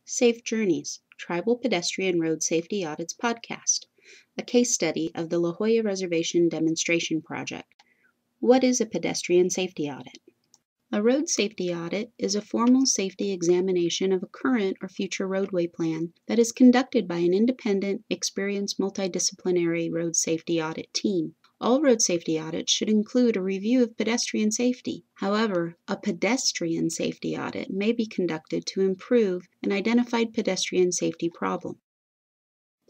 Safe Journeys, Tribal Pedestrian Road Safety Audits podcast, a case study of the La Jolla Reservation Demonstration Project. What is a pedestrian safety audit? A road safety audit is a formal safety examination of a current or future roadway plan that is conducted by an independent, experienced multidisciplinary road safety audit team. All road safety audits should include a review of pedestrian safety. However, a pedestrian safety audit may be conducted to improve an identified pedestrian safety problem.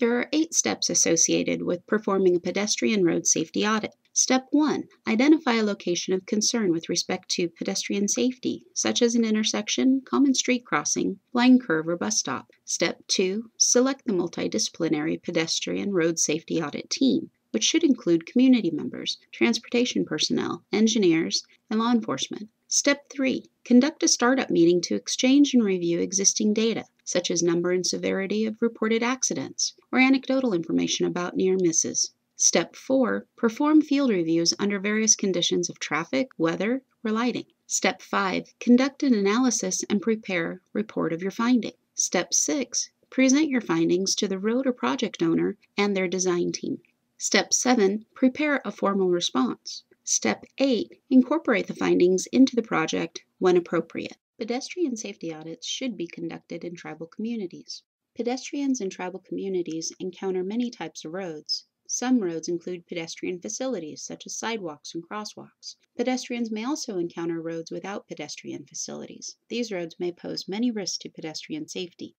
There are 8 steps associated with performing a pedestrian road safety audit. Step 1. Identify a location of concern with respect to pedestrian safety, such as an intersection, common street crossing, blind curve, or bus stop. Step 2. Select the multidisciplinary pedestrian road safety audit team, which should include community members, transportation personnel, engineers, and law enforcement. Step 3. Conduct a startup meeting to exchange and review existing data, such as number and severity of reported accidents, or anecdotal information about near misses. Step 4. Perform field reviews under various conditions of traffic, weather, or lighting. Step 5. Conduct an analysis and prepare a report of your finding. Step 6. Present your findings to the road or project owner and their design team. Step 7. Prepare a formal response. Step 8. Incorporate the findings into the project when appropriate. Pedestrian safety audits should be conducted in tribal communities. Pedestrians in tribal communities encounter many types of roads. Some roads include pedestrian facilities, such as sidewalks and crosswalks. Pedestrians may also encounter roads without pedestrian facilities. These roads may pose many risks to pedestrian safety.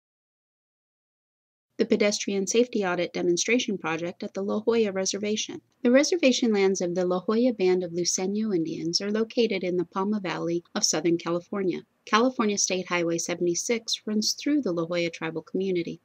The Pedestrian Safety Audit Demonstration Project at the La Jolla Reservation. The reservation lands of the La Jolla Band of Luiseno Indians are located in the Palma Valley of Southern California. California State Highway 76 runs through the La Jolla tribal community.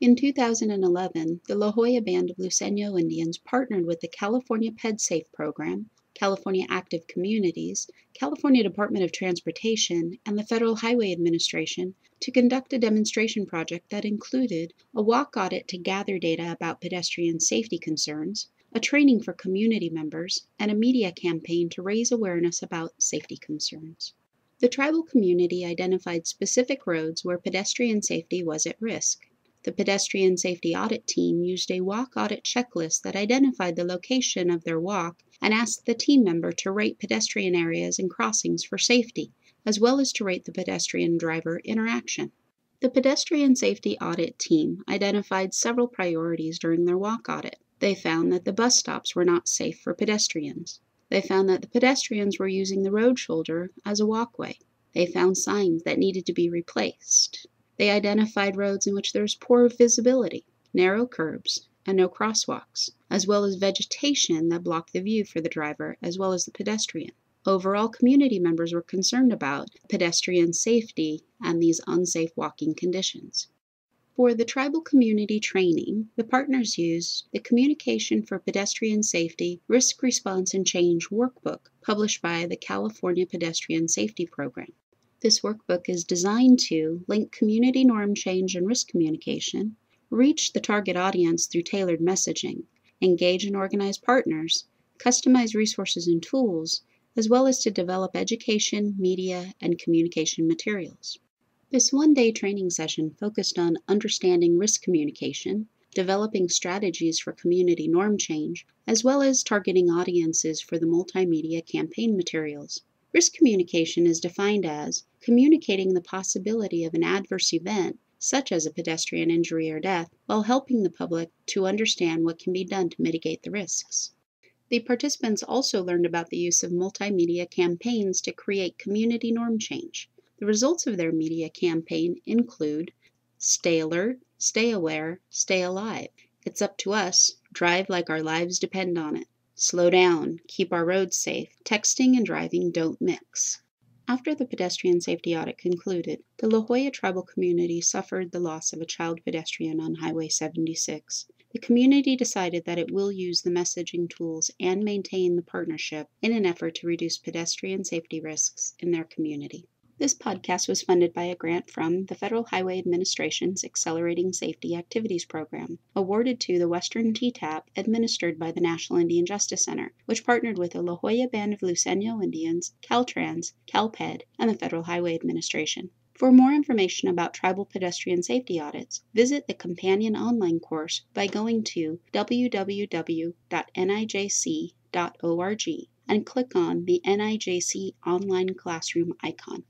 In 2011, the La Jolla Band of Luiseno Indians partnered with the California PedSafe program, California Active Communities, California Department of Transportation, and the Federal Highway Administration to conduct a demonstration project that included a walk audit to gather data about pedestrian safety concerns, a training for community members, and a media campaign to raise awareness about safety concerns. The tribal community identified specific roads where pedestrian safety was at risk. The Pedestrian Safety Audit team used a walk audit checklist that identified the location of their walk and asked the team member to rate pedestrian areas and crossings for safety, as well as to rate the pedestrian-driver interaction. The Pedestrian Safety Audit team identified several priorities during their walk audit. They found that the bus stops were not safe for pedestrians. They found that the pedestrians were using the road shoulder as a walkway. They found signs that needed to be replaced. They identified roads in which there is poor visibility, narrow curbs, and no crosswalks, as well as vegetation that blocked the view for the driver as well as the pedestrian. Overall, community members were concerned about pedestrian safety and these unsafe walking conditions. For the tribal community training, the partners used the Communication for Pedestrian Safety, Risk Response and Change workbook published by the California Pedestrian Safety Program. This workbook is designed to link community norm change and risk communication, reach the target audience through tailored messaging, engage and organize partners, customize resources and tools, as well as to develop education, media, and communication materials. This one-day training session focused on understanding risk communication, developing strategies for community norm change, as well as targeting audiences for the multimedia campaign materials. Risk communication is defined as communicating the possibility of an adverse event, such as a pedestrian injury or death, while helping the public to understand what can be done to mitigate the risks. The participants also learned about the use of multimedia campaigns to create community norm change. The results of their media campaign include Stay Alert, Stay Aware, Stay Alive, It's Up to Us, Drive Like Our Lives Depend on It, Slow Down, Keep Our Roads Safe, Texting and Driving Don't Mix. After the pedestrian safety audit concluded, the La Jolla tribal community suffered the loss of a child pedestrian on Highway 76. The community decided that it will use the messaging tools and maintain the partnership in an effort to reduce pedestrian safety risks in their community. This podcast was funded by a grant from the Federal Highway Administration's Accelerating Safety Activities Program, awarded to the Western TTAP, administered by the National Indian Justice Center, which partnered with the La Jolla Band of Luiseno Indians, Caltrans, CalPED, and the Federal Highway Administration. For more information about tribal pedestrian safety audits, visit the companion online course by going to www.nijc.org and click on the NIJC Online Classroom icon.